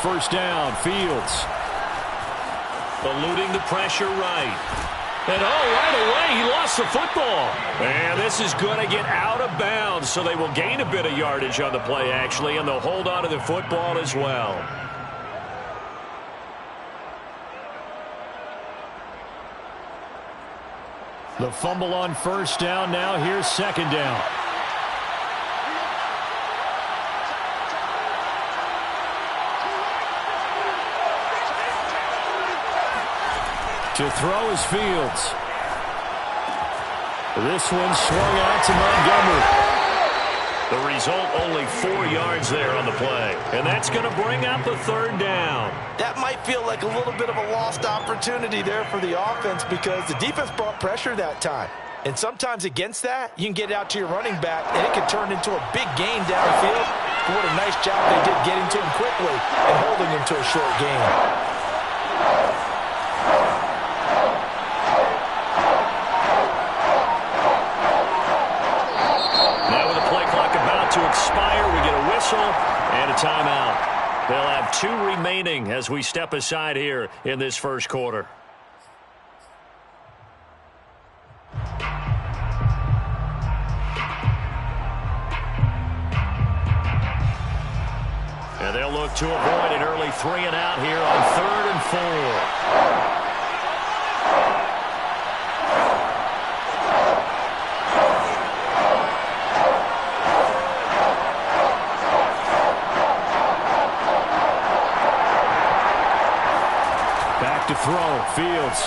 first down. Fields. Eluding the pressure right. And right away, he lost the football. And this is going to get out of bounds, so they will gain a bit of yardage on the play, actually, and they'll hold on to the football as well. The fumble on first down. Now here's second down. To throw is Fields. This one swung out to Montgomery. The result, only 4 yards there on the play. And that's going to bring up the third down. That might feel like a little bit of a lost opportunity there for the offense because the defense brought pressure that time. And sometimes against that, you can get it out to your running back, and it can turn into a big gain downfield. But what a nice job they did getting to him quickly and holding him to a short gain. To expire, we get a whistle and a timeout. They'll have 2 remaining as we step aside here in this first quarter. And they'll look to avoid an early 3 and out here on 3rd and 4. To throw, Fields.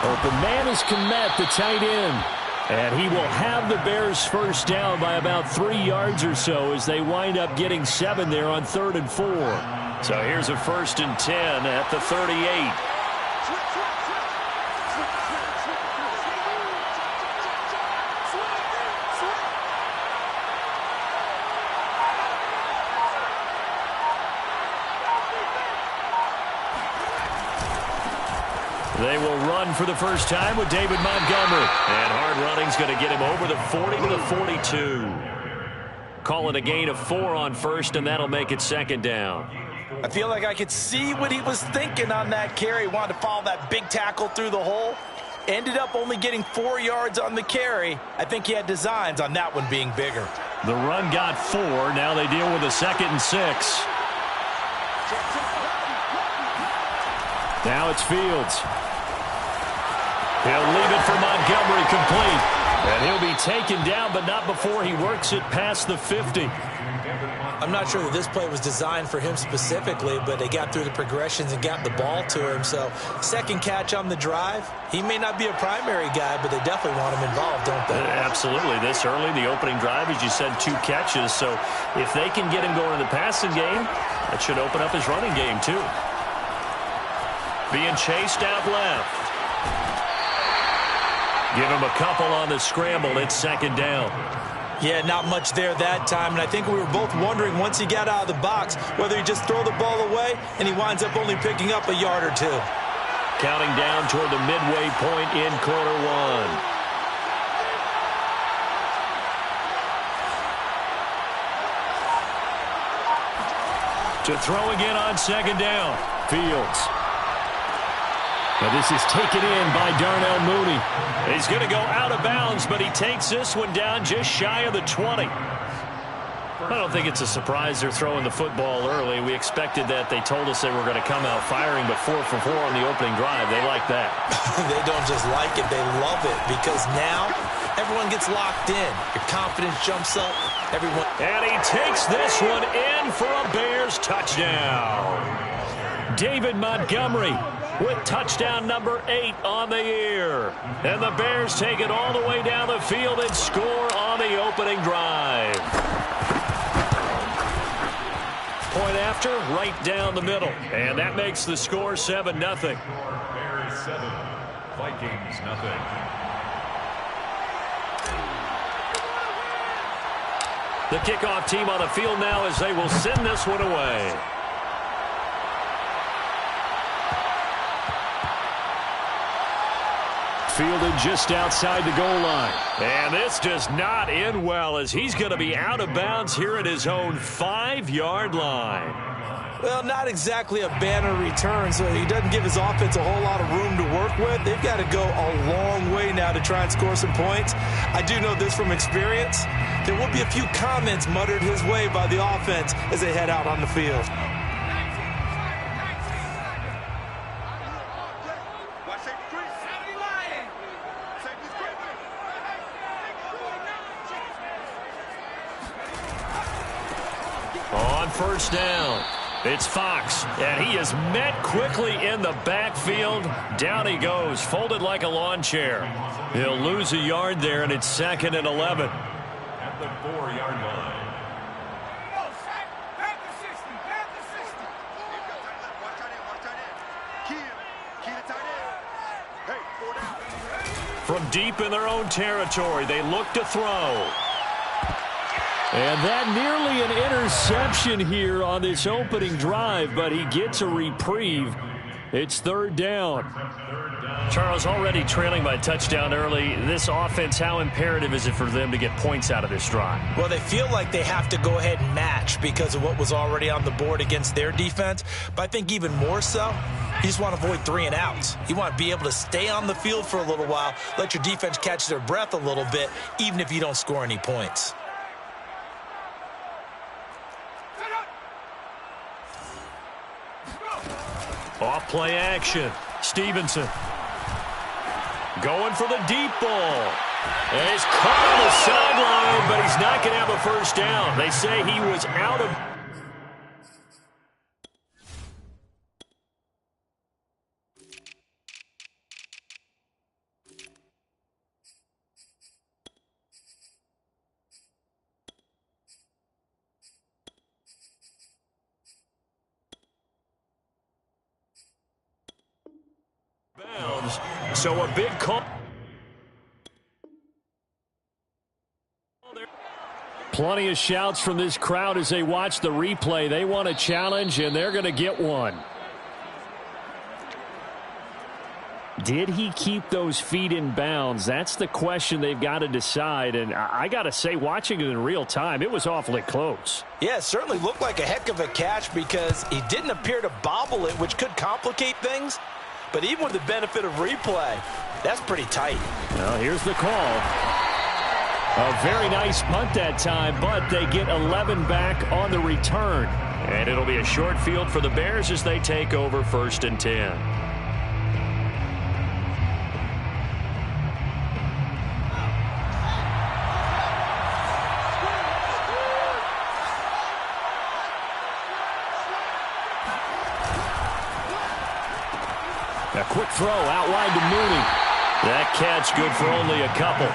Open man is Kmet, the tight end. And he will have the Bears first down by about 3 yards or so as they wind up getting 7 there on 3rd and 4. So here's a 1st and 10 at the 38. They will run for the first time with David Montgomery. And hard running's going to get him over the 40 to the 42. Call it a gain of 4 on first, and that'll make it second down. I feel like I could see what he was thinking on that carry. He wanted to follow that big tackle through the hole. Ended up only getting 4 yards on the carry. I think he had designs on that one being bigger. The run got 4. Now they deal with a 2nd and 6. Now it's Fields. He'll leave it for Montgomery complete. And he'll be taken down, but not before he works it past the 50. I'm not sure that this play was designed for him specifically, but they got through the progressions and got the ball to him. So, second catch on the drive. He may not be a primary guy, but they definitely want him involved, don't they? Absolutely. This early, the opening drive, as you said, 2 catches. So, if they can get him going in the passing game, that should open up his running game, too. Being chased out left. Give him a couple on the scramble. It's second down. Yeah, not much there that time. And I think we were both wondering once he got out of the box whether he just throw the ball away and he winds up only picking up a yard or 2. Counting down toward the midway point in quarter 1. To throw again on second down. Fields. Now this is taken in by Darnell Mooney. He's going to go out of bounds, but he takes this one down just shy of the 20. I don't think it's a surprise they're throwing the football early. We expected that. They told us they were going to come out firing, but 4 for 4 on the opening drive. They like that. They don't just like it, they love it, because now everyone gets locked in. Your confidence jumps up. Everyone. And he takes this one in for a Bears touchdown. David Montgomery with touchdown number 8 on the year. And the Bears take it all the way down the field and score on the opening drive. Point after, right down the middle. And that makes the score 7-0. Bears 7, Vikings nothing. The kickoff team on the field now as they will send this one away. fielded just outside the goal line. And this does not end well as he's going to be out of bounds here at his own 5-yard line. Well, not exactly a banner return, so he doesn't give his offense a whole lot of room to work with. They've got to go a long way now to try and score some points. I do know this from experience. There will be a few comments muttered his way by the offense as they head out on the field. On first down, it's Fox, and he is met quickly in the backfield. Down he goes, folded like a lawn chair. He'll lose a yard there, and it's 2nd and 11. At the 4-yard line. From deep in their own territory, they look to throw. And that nearly an interception here on this opening drive, but he gets a reprieve. It's 3rd down. Charles, already trailing by a touchdown early. This offense, how imperative is it for them to get points out of this drive? Well, they feel like they have to go ahead and match because of what was already on the board against their defense. But I think even more so, you just want to avoid 3 and outs. You want to be able to stay on the field for a little while, let your defense catch their breath a little bit, even if you don't score any points. Off play action. Stevenson going for the deep ball. And he's caught on the sideline, but he's not going to have a first down. They say he was out of... bounds. So a big call. Plenty of shouts from this crowd as they watch the replay. They want a challenge, and they're going to get one. Did he keep those feet in bounds? That's the question they've got to decide. And I got to say, watching it in real time, it was awfully close. Yeah, it certainly looked like a heck of a catch because he didn't appear to bobble it, which could complicate things. But even with the benefit of replay, that's pretty tight. Well, here's the call. A very nice punt that time, but they get 11 back on the return. And it'll be a short field for the Bears as they take over 1st and 10. A quick throw out wide to Mooney. That catch good for only a couple.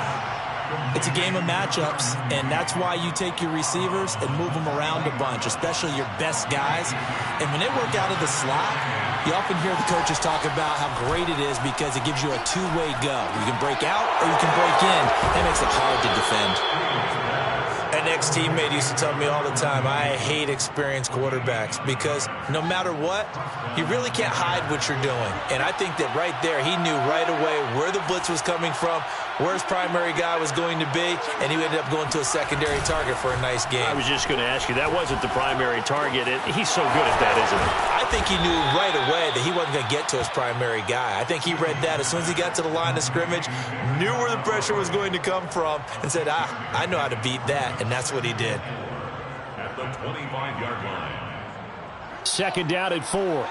It's a game of matchups, and that's why you take your receivers and move them around a bunch, especially your best guys. And when they work out of the slot, you often hear the coaches talk about how great it is because it gives you a two-way go. You can break out or you can break in. That makes it hard to defend. An ex-teammate used to tell me all the time, I hate experienced quarterbacks because no matter what, you really can't hide what you're doing. And I think that right there, he knew right away where the blitz was coming from, where his primary guy was going to be, and he ended up going to a secondary target for a nice game. I was just going to ask you, that wasn't the primary target. He's so good at that, isn't he? I think he knew right away that he wasn't going to get to his primary guy. I think he read that as soon as he got to the line of scrimmage, knew where the pressure was going to come from, and said, I know how to beat that, and that's what he did. At the 25-yard line. 2nd down at 4.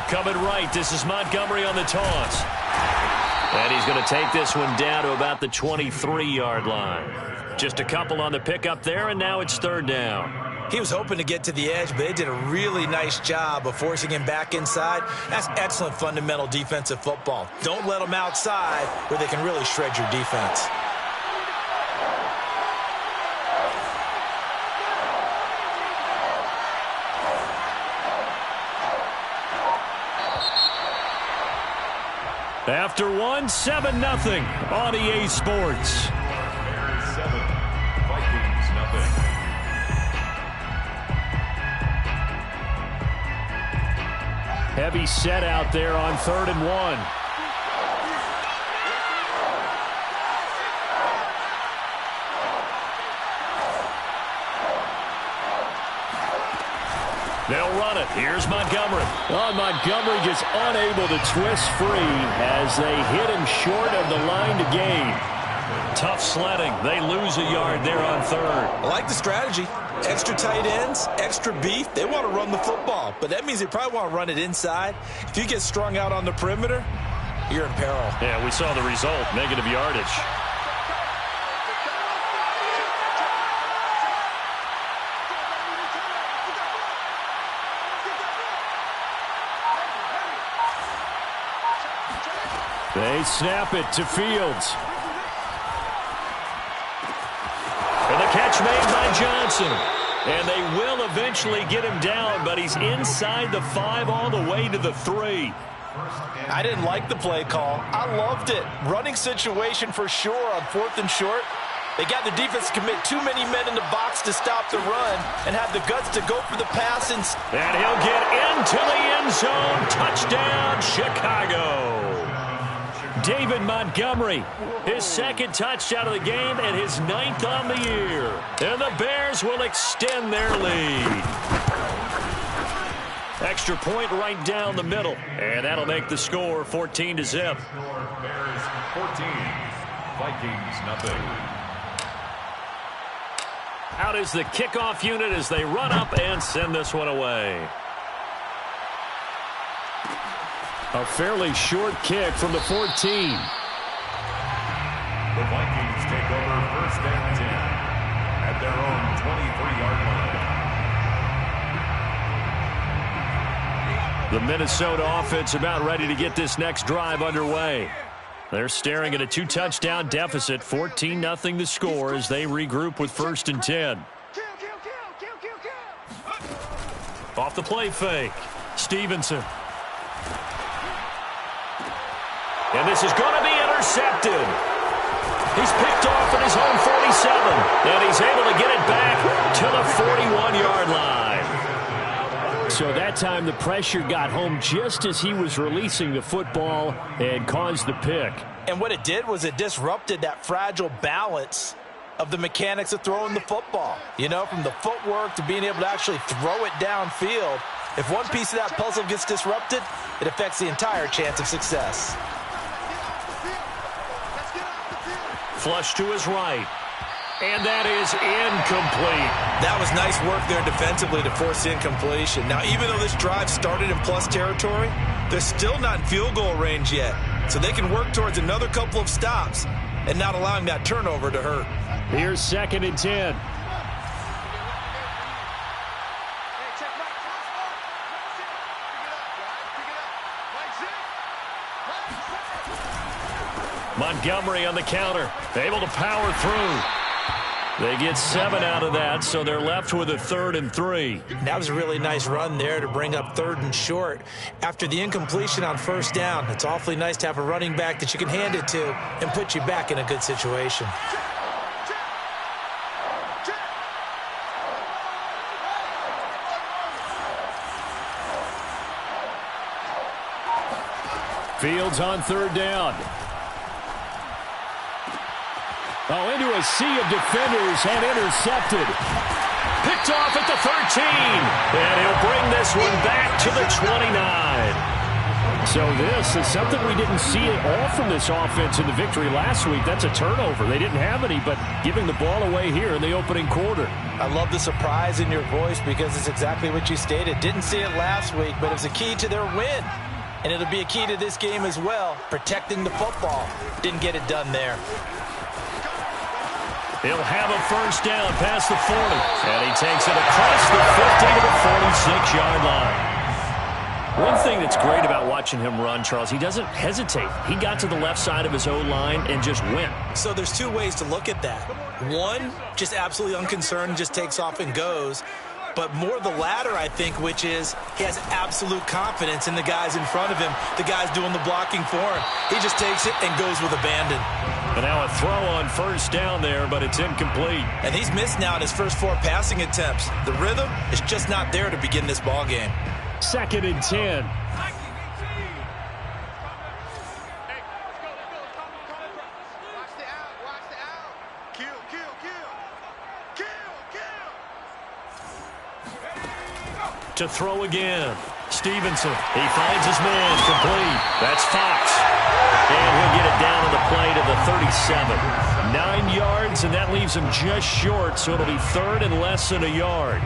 Coming right, this is Montgomery on the toss. And he's going to take this one down to about the 23-yard line. Just a couple on the pickup there, and now it's 3rd down. He was hoping to get to the edge, but they did a really nice job of forcing him back inside. That's excellent fundamental defensive football. Don't let them outside where they can really shred your defense. After 1, 7-0 on EA Sports. Bears 7, Vikings 0. Heavy set out there on 3rd and 1. They'll run it. Here's Montgomery. Oh, Montgomery just unable to twist free as they hit him short of the line to gain. Tough sledding. They lose a yard there on 3rd. I like the strategy. Extra tight ends, extra beef. They want to run the football, but that means they probably want to run it inside. If you get strung out on the perimeter, you're in peril. Yeah, we saw the result. Negative yardage. They snap it to Fields. And the catch made by Johnson. And they will eventually get him down, but he's inside the 5 all the way to the 3. I didn't like the play call. I loved it. Running situation for sure on 4th and short. They got the defense to commit too many men in the box to stop the run and have the guts to go for the pass. And he'll get into the end zone. Touchdown, Chicago. David Montgomery, his 2nd touchdown of the game and his 9th on the year. And the Bears will extend their lead. Extra point right down the middle. And that'll make the score 14-0. Bears 14, Vikings nothing. Out is the kickoff unit as they run up and send this one away. A fairly short kick from the 14. The Vikings take over 1st and 10 at their own 23-yard line. The Minnesota offense about ready to get this next drive underway. They're staring at a 2-touchdown deficit, 14-0 the score as they regroup with 1st and 10. Off the play fake, Stevenson. And this is going to be intercepted. He's picked off at his own 47, and he's able to get it back to the 41-yard line. So that time the pressure got home just as he was releasing the football and caused the pick. And what it did was it disrupted that fragile balance of the mechanics of throwing the football. You know, from the footwork to being able to actually throw it downfield. If one piece of that puzzle gets disrupted, it affects the entire chance of success. Flush to his right. And that is incomplete. That was nice work there defensively to force the incompletion. Now, even though this drive started in plus territory, they're still not in field goal range yet. So they can work towards another couple of stops and not allowing that turnover to hurt. Here's 2nd and 10. Montgomery on the counter, able to power through. They get 7 out of that, so they're left with a 3rd and 3. That was a really nice run there to bring up 3rd and short. After the incompletion on 1st down, it's awfully nice to have a running back that you can hand it to and put you back in a good situation. Fields on 3rd down. Oh, into a sea of defenders and intercepted. Picked off at the 13. And he'll bring this one back to the 29. So this is something we didn't see at all from this offense in the victory last week. That's a turnover. They didn't have any, but giving the ball away here in the opening quarter. I love the surprise in your voice because it's exactly what you stated. Didn't see it last week, but it was a key to their win. And it'll be a key to this game as well, protecting the football. Didn't get it done there. He'll have a 1st down past the 40. And he takes it across the 50 to the 46-yard line. One thing that's great about watching him run, Charles, he doesn't hesitate. He got to the left side of his O-line and just went. So there's 2 ways to look at that. One, just absolutely unconcerned, just takes off and goes. But more the latter, I think, which is he has absolute confidence in the guys in front of him, the guys doing the blocking for him. He just takes it and goes with abandon. And now a throw on 1st down there, but it's incomplete. And he's missed now in his first 4 passing attempts. The rhythm is just not there to begin this ball game. 2nd and 10. to throw again. Stevenson, he finds his man, complete. That's Fox. And he'll get it down on the play to the 37. 9 yards, and that leaves him just short, so it'll be third and less than a yard.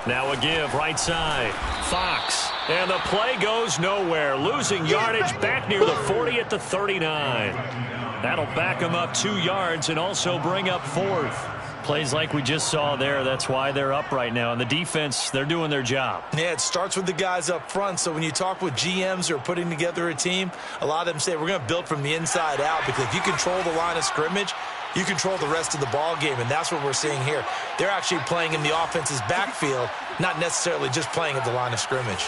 Now a give, right side. Fox. And the play goes nowhere. Losing yardage back near the 40 at the 39. That'll back them up 2 yards and also bring up fourth. Plays like we just saw there. That's why they're up right now. And the defense, they're doing their job. Yeah, it starts with the guys up front. So when you talk with GMs who are putting together a team, a lot of them say we're going to build from the inside out, because if you control the line of scrimmage, you control the rest of the ball game, and that's what we're seeing here. They're actually playing in the offense's backfield, not necessarily just playing at the line of scrimmage.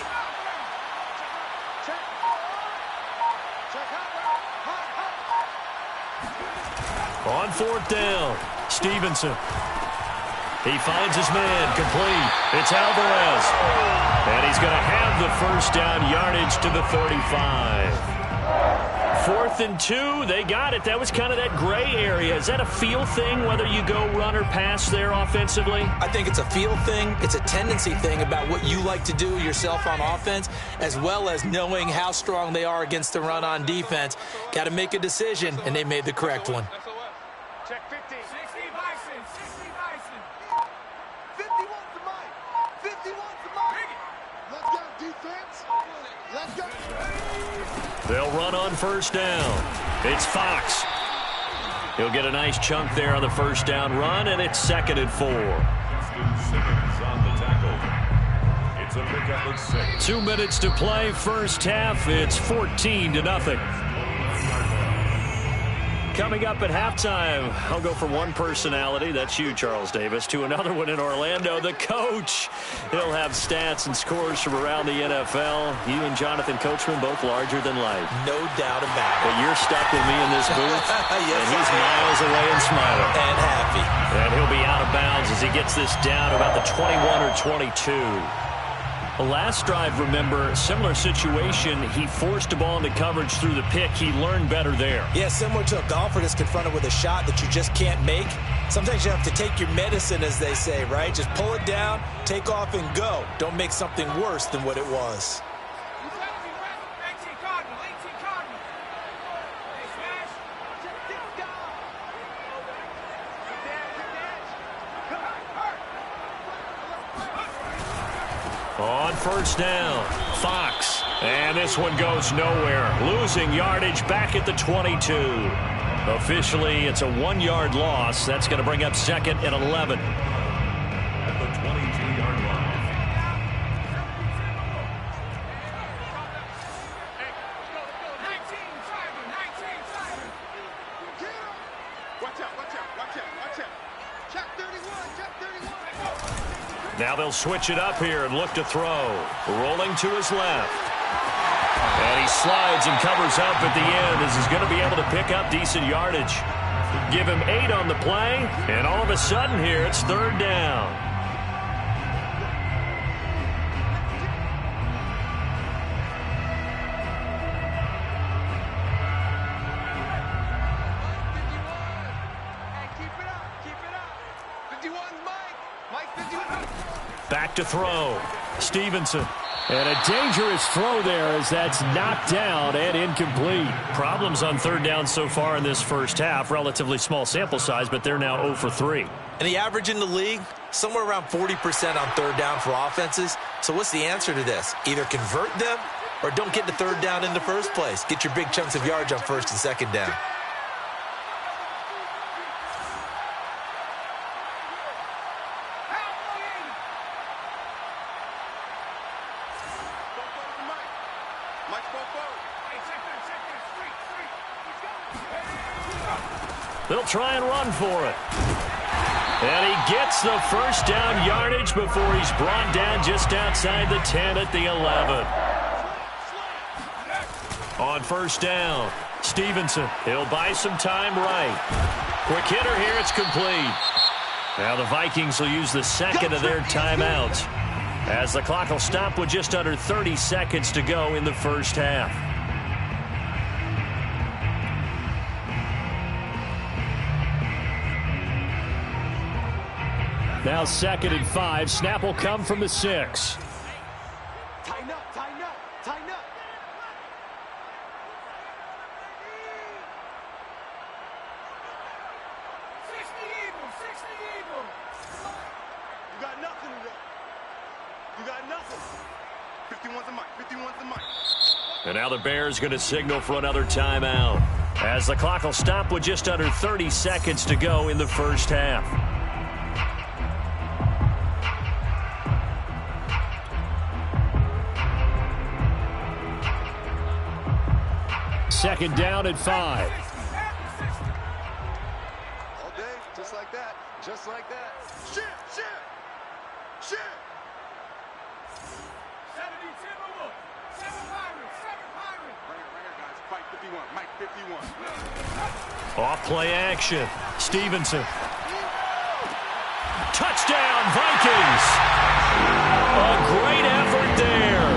On fourth down, Stevenson. He finds his man, complete. It's Alvarez. And he's going to have the first down yardage to the 35. 4th and 2, they got it. That was kind of that gray area. Is that a feel thing, whether you go run or pass there offensively? I think it's a feel thing. It's a tendency thing about what you like to do yourself on offense, as well as knowing how strong they are against the run on defense. Got to make a decision, and they made the correct one. Check 50. 60 Bison. 60 Bison. 51 to Mike. 51 to Mike. Let's go, defense. Let's go. They'll run on first down. It's Fox. He'll get a nice chunk there on the first down run, and it's 2nd and 4. Simmons on the tackle. It's a pickup of 6. 2 minutes to play, first half. It's 14-0. Coming up at halftime, I'll go from one personality, that's you, Charles Davis, to another one in Orlando, the coach. He'll have stats and scores from around the NFL. You and Jonathan Coachman, both larger than life. No doubt about it. But you're stuck with me in this booth, Yes, and he's miles away and smiling. And happy. And he'll be out of bounds as he gets this down about the 21 or 22. The last drive, remember, similar situation. He forced a ball into coverage through the pick. He learned better there. Yeah, similar to a golfer that's confronted with a shot that you just can't make. Sometimes you have to take your medicine, as they say, right? Just pull it down, take off, and go. Don't make something worse than what it was. On first down, Fox. And this one goes nowhere. Losing yardage back at the 22. Officially, it's a 1-yard loss. That's going to bring up 2nd and 11. At the 22-yard line. Watch out, watch out, watch out, watch out. Check 31, check 31. Now they'll switch it up here and look to throw. Rolling to his left. And he slides and covers up at the end as he's going to be able to pick up decent yardage. Give him 8 on the play, and all of a sudden here it's 3rd down. Back to throw. Stevenson. And a dangerous throw there as that's knocked down and incomplete. Problems on 3rd down so far in this first half. Relatively small sample size, but they're now 0 for 3. And the average in the league, somewhere around 40% on 3rd down for offenses. So what's the answer to this? Either convert them or don't get to 3rd down in the first place. Get your big chunks of yards on 1st and 2nd down. They'll try and run for it. And he gets the first down yardage before he's brought down just outside the 10 at the 11. On first down, Stevenson. He'll buy some time right. Quick hitter here, it's complete. Now the Vikings will use the second of their timeouts. as the clock will stop with just under 30 seconds to go in the first half. Now 2nd and 5. Snap will come from the 6. Tighten up, tighten up, tighten up. You got nothing today. You got nothing. 51's the mic, 51's the mic. And now the Bears going to signal for another timeout, as the clock will stop with just under 30 seconds to go in the first half. Second down at 5. All day, just like that, just like that. Shit, shit, shit. 70 Timberwolves, 7 Pirates, 7 Pirates. Ringer, guys, fight 51, Mike 51. Off play action. Stevenson. Touchdown, Vikings. A great effort there.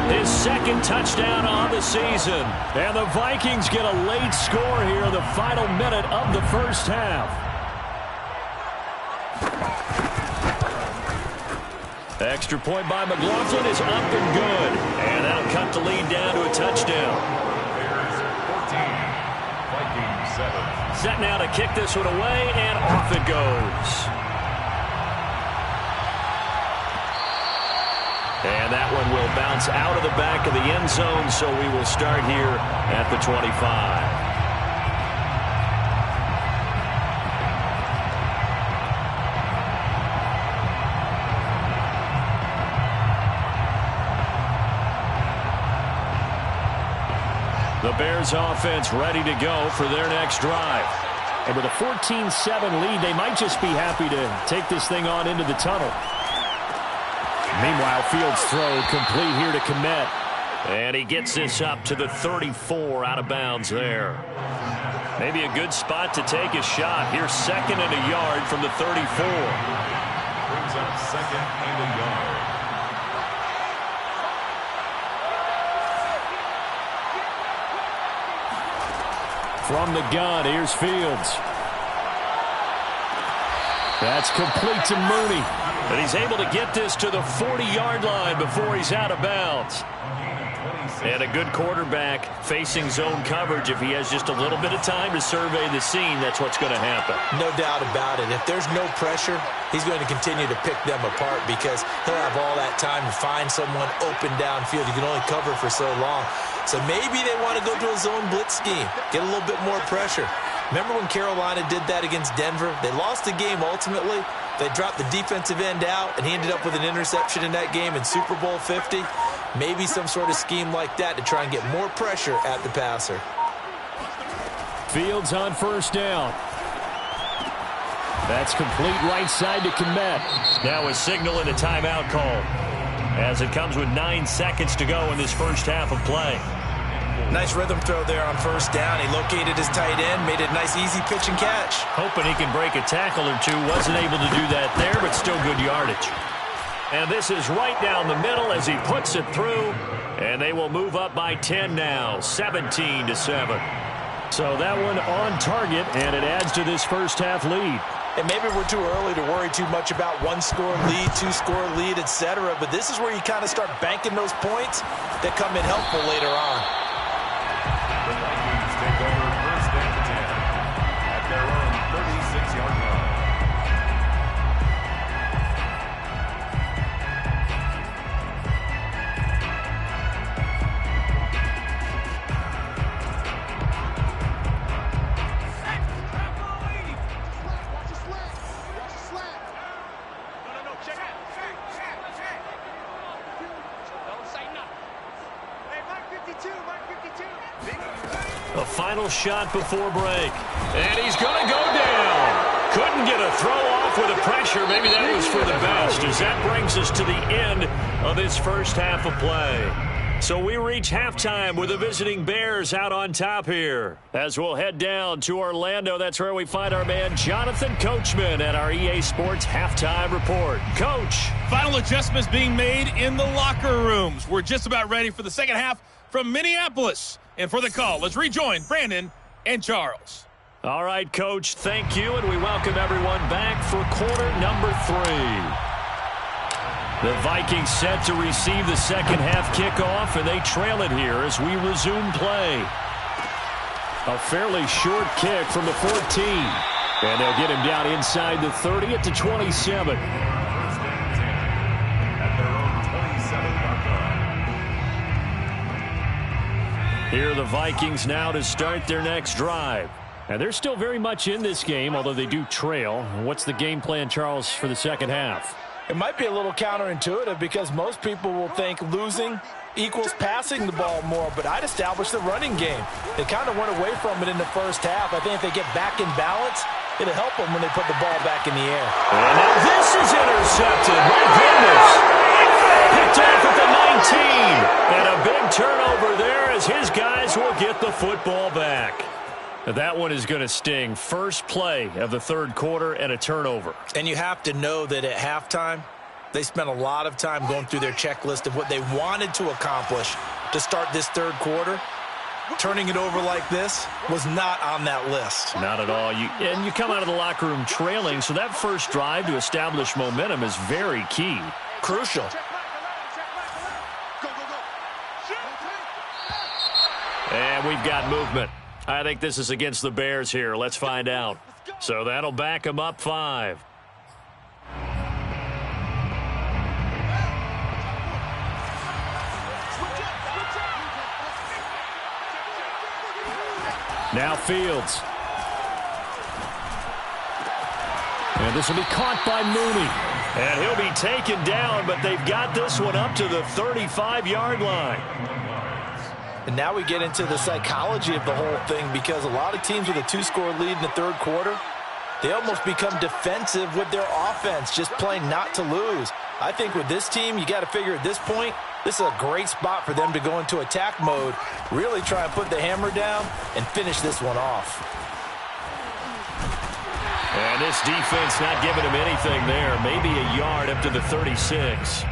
His second touchdown on the season. And the Vikings get a late score here in the final minute of the first half. Extra point by McLaughlin is up and good. And that'll cut the lead down to a touchdown. Bears 14, Vikings 7. Set now to kick this one away, and off it goes. And that one will bounce out of the back of the end zone, so we will start here at the 25. The Bears offense ready to go for their next drive. And with a 14-7 lead, they might just be happy to take this thing on into the tunnel. Meanwhile, Fields' throw complete here to Kmet. And he gets this up to the 34, out of bounds there. Maybe a good spot to take a shot. Here's 2nd and a yard from the 34. Brings up 2nd and a yard. From the gun, here's Fields. That's complete to Mooney. And he's able to get this to the 40-yard line before he's out of bounds. And a good quarterback facing zone coverage. If he has just a little bit of time to survey the scene, that's what's going to happen. No doubt about it. If there's no pressure, he's going to continue to pick them apart because he'll have all that time to find someone open downfield. You can only cover for so long. So maybe they want to go to a zone blitz scheme, get a little bit more pressure. Remember when Carolina did that against Denver? They lost the game ultimately. They dropped the defensive end out, and he ended up with an interception in that game in Super Bowl 50. Maybe some sort of scheme like that to try and get more pressure at the passer. Fields on first down. That's complete right side to Kmet. Now a signal and a timeout call, as it comes with 9 seconds to go in this first half of play. Nice rhythm throw there on first down. He located his tight end, made it a nice easy pitch and catch. Hoping he can break a tackle or two. Wasn't able to do that there, but still good yardage. And this is right down the middle as he puts it through. And they will move up by 10 now, 17-7. So that one on target, and it adds to this first half lead. And maybe we're too early to worry too much about 1-score lead, 2-score lead, etc. But this is where you kind of start banking those points that come in helpful later on. The Vikings take over first and 10 at their own 36-yard line. Watch the slant. Watch the slant. No, check out. Check. Don't say nothing. Hey, Mike 52, Mike 52. A final shot before break. And he's going to go down. Couldn't get a throw off with the pressure. Maybe that was for the best, as that brings us to the end of this first half of play. So we reach halftime with the visiting Bears out on top here. As we'll head down to Orlando, that's where we find our man Jonathan Coachman at our EA Sports Halftime Report. Coach. Final adjustments being made in the locker rooms. We're just about ready for the second half from Minneapolis. And for the call, let's rejoin Brandon and Charles. All right, Coach, thank you, and we welcome everyone back for quarter number 3. The Vikings set to receive the second half kickoff, and they trail it here as we resume play. A fairly short kick from the 14. And they'll get him down inside the 30 at the 27. First and 10 at their own 27-yard line. Here are the Vikings now to start their next drive. And they're still very much in this game, although they do trail. What's the game plan, Charles, for the second half? It might be a little counterintuitive because most people will think losing equals passing the ball more, but I'd establish the running game. They kind of went away from it in the first half. I think if they get back in balance, it'll help them when they put the ball back in the air. And now this is intercepted. My goodness. Picked off at the 19. And a big turnover there as his guys will get the football back. That one is going to sting. First play of the third quarter and a turnover. And you have to know that at halftime, they spent a lot of time going through their checklist of what they wanted to accomplish to start this third quarter. Turning it over like this was not on that list. Not at all. And you come out of the locker room trailing, so that first drive to establish momentum is very key. Crucial. And we've got movement. I think this is against the Bears here. Let's find out. So that'll back them up 5. Now Fields. And this will be caught by Mooney. And he'll be taken down, but they've got this one up to the 35-yard line. And now we get into the psychology of the whole thing because a lot of teams with a 2-score lead in the third quarter, they almost become defensive with their offense, just playing not to lose. I think with this team, you got to figure at this point, this is a great spot for them to go into attack mode, really try and put the hammer down and finish this one off. And this defense not giving him anything there, maybe a yard up to the 36.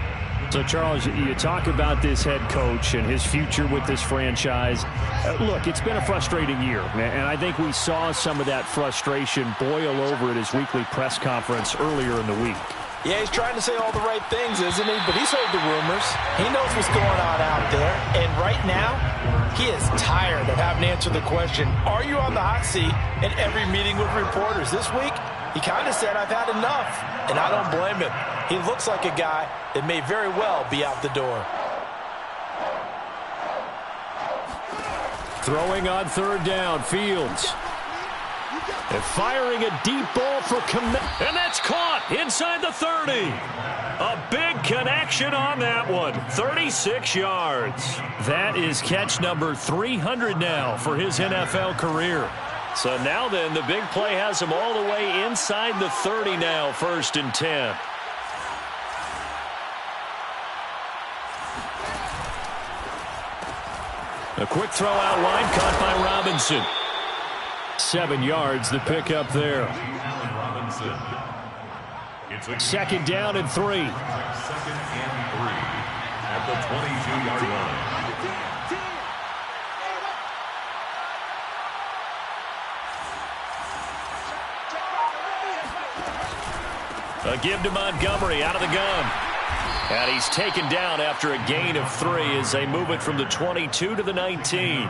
So, Charles, you talk about this head coach and his future with this franchise. Look, it's been a frustrating year, and I think we saw some of that frustration boil over at his weekly press conference earlier in the week. Yeah, he's trying to say all the right things, isn't he? But he's heard the rumors. He knows what's going on out there. And right now, he is tired of having to answer the question, are you on the hot seat in every meeting with reporters? This week, he kind of said, I've had enough. And I don't blame him. He looks like a guy that may very well be out the door. Throwing on third down, Fields. And firing a deep ball for commit. And that's caught inside the 30. A big connection on that one. 36 yards. That is catch number 300 now for his NFL career. So now then, the big play has him all the way inside the 30 now, 1st and 10. A quick throw out wide, caught by Robinson. 7 yards, the pickup there. Second down and 3. Second and 3 at the 22-yard line. A give to Montgomery out of the gun. And he's taken down after a gain of 3 as they move it from the 22 to the 19.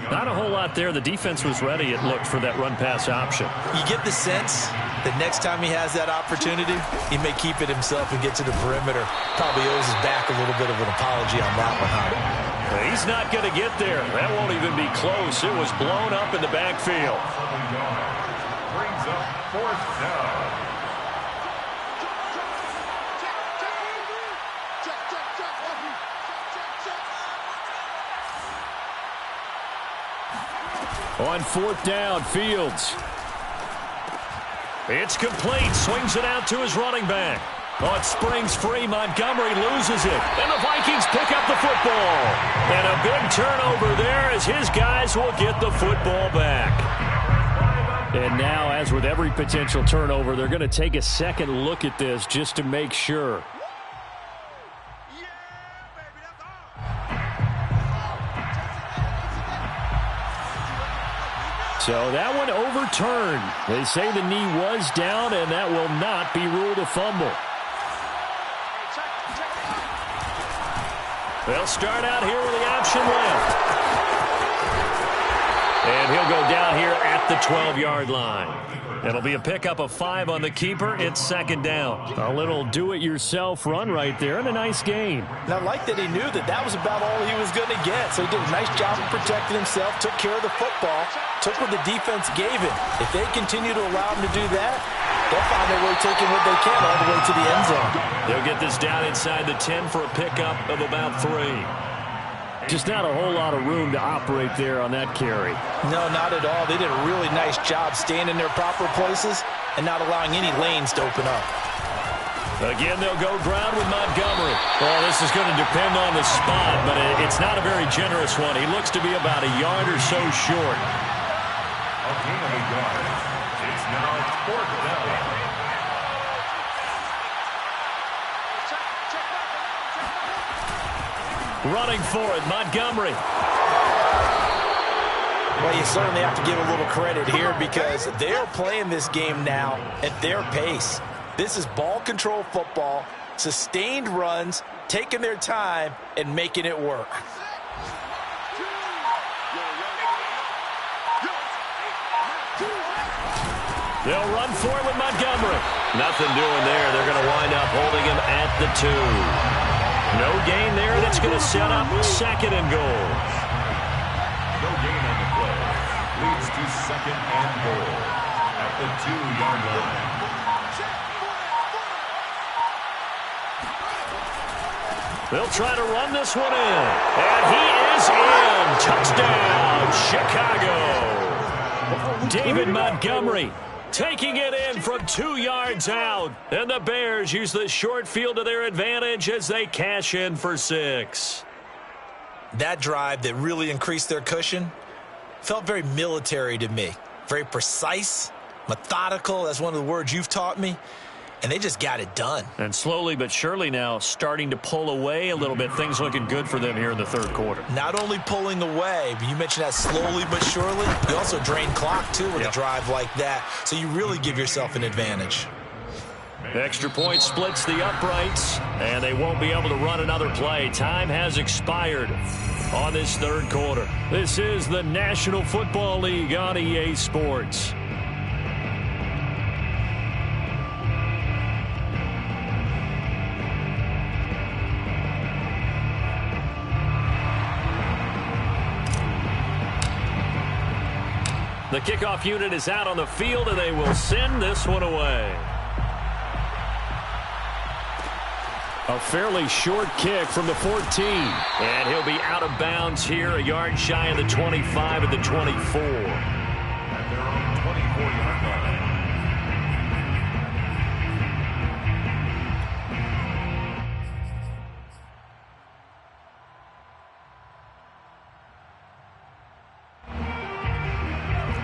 Not a whole lot there. The defense was ready, it looked, for that run-pass option. You get the sense that next time he has that opportunity, he may keep it himself and get to the perimeter. Probably owes his back a little bit of an apology on that one, huh? He's not going to get there. That won't even be close. It was blown up in the backfield. Brings up 4th down. On 4th down, Fields. It's complete. Swings it out to his running back. Oh, it springs free. Montgomery loses it. And the Vikings pick up the football. And a big turnover there as his guys will get the football back. And now, as with every potential turnover, they're going to take a second look at this just to make sure. So that one overturned. They say the knee was down, and that will not be ruled a fumble. They'll start out here with the option left. And he'll go down here at the 12-yard line. It'll be a pickup of 5 on the keeper. It's second down. A little do-it-yourself run right there and a nice gain. And I like that he knew that that was about all he was going to get. So he did a nice job of protecting himself, took care of the football, took what the defense gave him. If they continue to allow him to do that, they'll find their way taking what they can all the way to the end zone. They'll get this down inside the 10 for a pickup of about 3. Just not a whole lot of room to operate there on that carry. No, not at all. They did a really nice job staying in their proper places and not allowing any lanes to open up. Again, they'll go ground with Montgomery. Well, this is going to depend on the spot, but it's not a very generous one. He looks to be about a yard or so short. A gain of a yard. It's now 4th down. Running for it, Montgomery. Well, you certainly have to give a little credit here because they're playing this game now at their pace. This is ball control football, sustained runs, taking their time, and making it work. They'll run for it with Montgomery. Nothing doing there. They're going to wind up holding him at the 2. No gain there. That's going to set up second and goal. No gain on the play. Leads to second and goal at the 2-yard line. They'll try to run this one in. And he is in. Touchdown, Chicago. David Montgomery taking it in from 2 yards out. And the Bears use the short field to their advantage as they cash in for 6. That drive that really increased their cushion felt very military to me. Very precise, methodical. That's one of the words you've taught me. And they just got it done. And slowly but surely now starting to pull away a little bit. Things looking good for them here in the third quarter. Not only pulling away, but you mentioned that slowly but surely. You also drain clock, too, with a drive like that. So you really give yourself an advantage. Extra point splits the uprights, and they won't be able to run another play. Time has expired on this third quarter. This is the National Football League on EA Sports. The kickoff unit is out on the field, and they will send this one away. A fairly short kick from the 14. And he'll be out of bounds here, a yard shy of the 25 at the 24. At their own 24-yard line.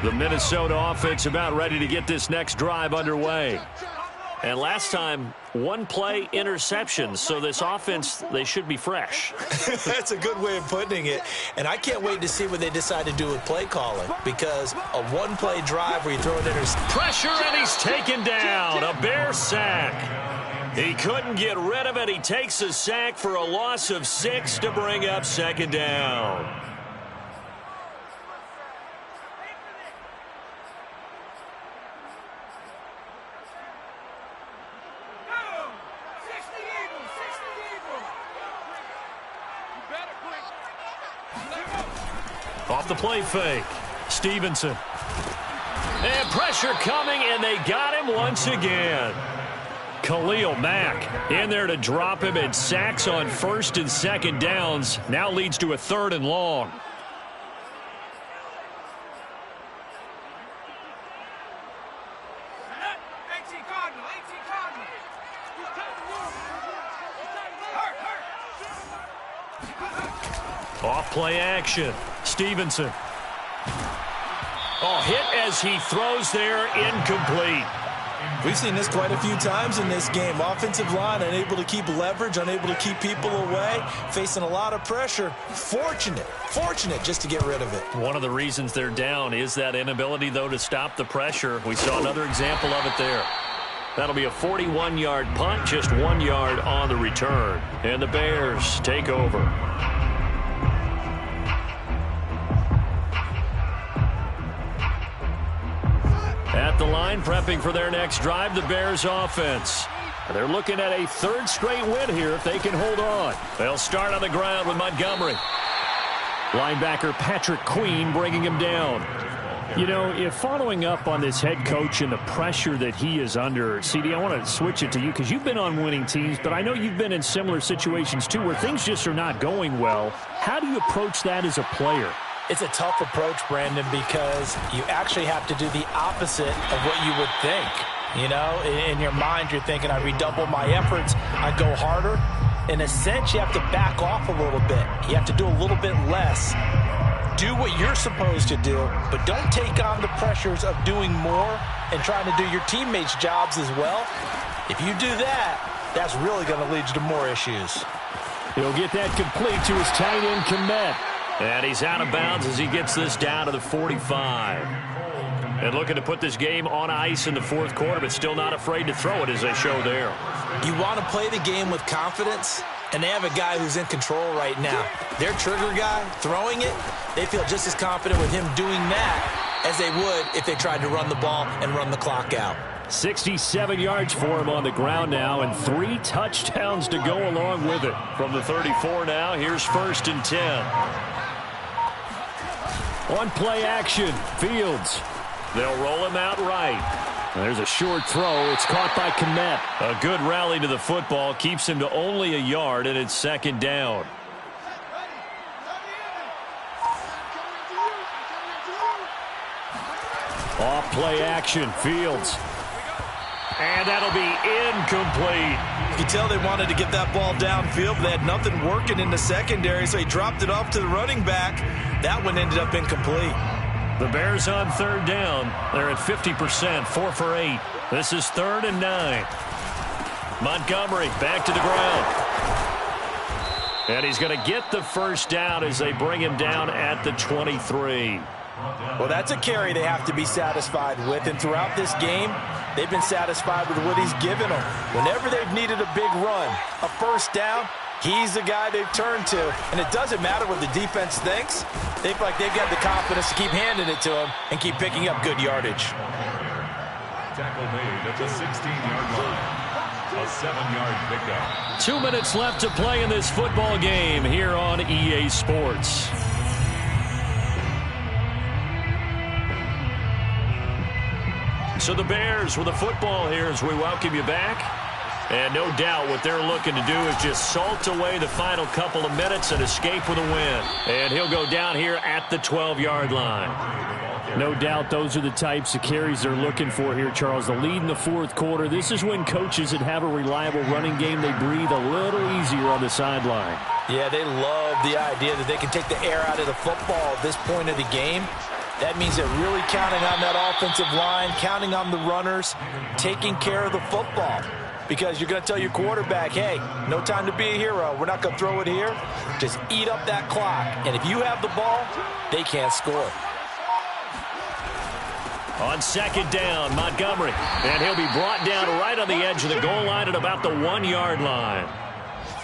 The Minnesota offense about ready to get this next drive underway. And last time, 1 play interceptions. So this offense, they should be fresh. That's a good way of putting it. And I can't wait to see what they decide to do with play calling. Because a 1-play drive where you throw an interception. Pressure, and he's taken down. A Bear sack. He couldn't get rid of it. He takes a sack for a loss of 6 to bring up second down. Off the play fake, Stevenson. And pressure coming, and they got him once again. Khalil Mack in there to drop him, and sacks on first and second downs. Now leads to a 3rd and long. Off play action. Stevenson. Oh, hit as he throws there, incomplete. We've seen this quite a few times in this game. Offensive line unable to keep leverage, unable to keep people away, facing a lot of pressure. Fortunate just to get rid of it. One of the reasons they're down is that inability, though, to stop the pressure. We saw another example of it there. That'll be a 41-yard punt, just 1 yard on the return. And the Bears take over. At the line, prepping for their next drive, the Bears offense. They're looking at a third straight win here if they can hold on. They'll start on the ground with Montgomery. Linebacker Patrick Queen bringing him down. You know, if following up on this head coach and the pressure that he is under, CD, I want to switch it to you because you've been on winning teams, but I know you've been in similar situations too where things just are not going well. How do you approach that as a player? It's a tough approach, Brandon, because you actually have to do the opposite of what you would think. You know, in your mind, you're thinking, I redouble my efforts, I go harder. In a sense, you have to back off a little bit. You have to do a little bit less. Do what you're supposed to do, but don't take on the pressures of doing more and trying to do your teammates' jobs as well. If you do that, that's really going to lead you to more issues. He'll get that complete to his tight end, Kmet. And he's out of bounds as he gets this down to the 45. And looking to put this game on ice in the fourth quarter, but still not afraid to throw it as they show there. You want to play the game with confidence, and they have a guy who's in control right now. Their trigger guy throwing it, they feel just as confident with him doing that as they would if they tried to run the ball and run the clock out. 67 yards for him on the ground now, and 3 touchdowns to go along with it. From the 34 now, here's 1st and 10. On play action, Fields. They'll roll him out right. There's a short throw. It's caught by Kmet. A good rally to the football keeps him to only a yard, and it's 2nd down. Off play action, Fields. And that'll be incomplete. You can tell they wanted to get that ball downfield, but they had nothing working in the secondary, so he dropped it off to the running back. That one ended up incomplete. The Bears on 3rd down. They're at 50%, 4 for 8. This is 3rd and 9. Montgomery back to the ground. And he's going to get the first down as they bring him down at the 23. Well, that's a carry they have to be satisfied with, and throughout this game, they've been satisfied with what he's given them. Whenever they've needed a big run, a first down, he's the guy they've turned to, and it doesn't matter what the defense thinks. They feel like they've got the confidence to keep handing it to him and keep picking up good yardage. Tackle made at the 16-yard line. A 7-yard pickup. 2 minutes left to play in this football game here on EA Sports. So the Bears with the football here as we welcome you back. And no doubt what they're looking to do is just salt away the final couple of minutes and escape with a win. And he'll go down here at the 12-yard line. No doubt those are the types of carries they're looking for here, Charles. The lead in the fourth quarter. This is when coaches that have a reliable running game, they breathe a little easier on the sideline. Yeah, they love the idea that they can take the air out of the football at this point of the game. That means they're really counting on that offensive line, counting on the runners, taking care of the football. Because you're going to tell your quarterback, hey, no time to be a hero. We're not going to throw it here. Just eat up that clock. And if you have the ball, they can't score. On 2nd down, Montgomery. And he'll be brought down right on the edge of the goal line at about the 1-yard line.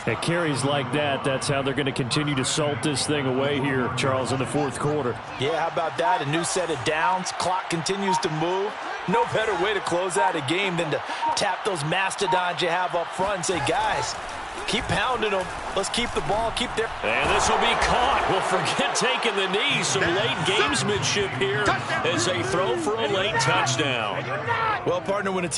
At carries like that, that's how they're going to continue to salt this thing away here, Charles, in the fourth quarter. Yeah, how about that? A new set of downs. Clock continues to move. No better way to close out a game than to tap those mastodons you have up front and say, guys, keep pounding them. Let's keep the ball, keep their... And this will be caught. Well, forget taking the knee. Some late gamesmanship here as they throw for a late touchdown. Well, partner, when a team